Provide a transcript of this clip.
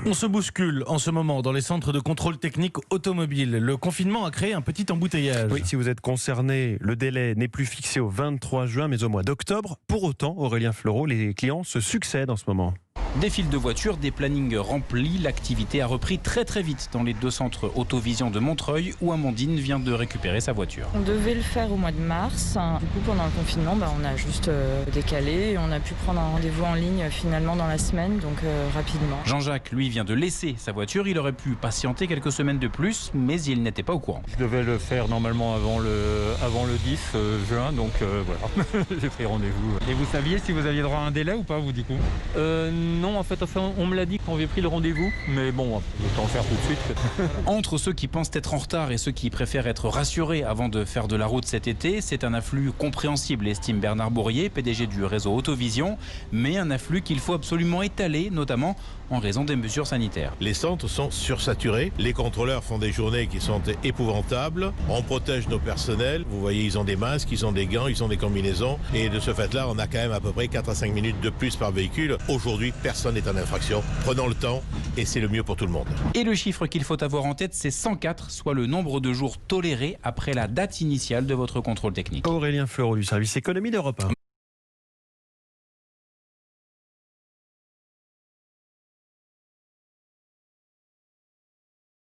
On se bouscule en ce moment dans les centres de contrôle technique automobile. Le confinement a créé un petit embouteillage. Oui, si vous êtes concerné, le délai n'est plus fixé au 23 juin, mais au mois d'octobre. Pour autant, Aurélien Fleureau, les clients se succèdent en ce moment. Des files de voitures, des plannings remplis. L'activité a repris très vite dans les deux centres Autovision de Montreuil où Amandine vient de récupérer sa voiture. On devait le faire au mois de mars. Du coup, pendant le confinement, on a juste décalé et on a pu prendre un rendez-vous en ligne finalement dans la semaine, donc rapidement. Jean-Jacques, lui, vient de laisser sa voiture. Il aurait pu patienter quelques semaines de plus, mais il n'était pas au courant. Je devais le faire normalement avant le 10 juin, donc voilà, j'ai pris rendez-vous. Et vous saviez si vous aviez droit à un délai ou pas, vous, du coup Non, en fait, on me l'a dit quand j'ai pris le rendez-vous, mais bon, autant le faire tout de suite. Entre ceux qui pensent être en retard et ceux qui préfèrent être rassurés avant de faire de la route cet été, c'est un afflux compréhensible, estime Bernard Bourrier, PDG du réseau Autovision, mais un afflux qu'il faut absolument étaler, notamment en raison des mesures sanitaires. Les centres sont sursaturés, les contrôleurs font des journées qui sont épouvantables, on protège nos personnels, vous voyez, ils ont des masques, ils ont des gants, ils ont des combinaisons, et de ce fait-là, on a quand même à peu près 4 à 5 minutes de plus par véhicule. Aujourd'hui, personne n'est en infraction. Prenons le temps et c'est le mieux pour tout le monde. Et le chiffre qu'il faut avoir en tête, c'est 104, soit le nombre de jours tolérés après la date initiale de votre contrôle technique. Aurélien Fleureau du service économie d'Europe 1.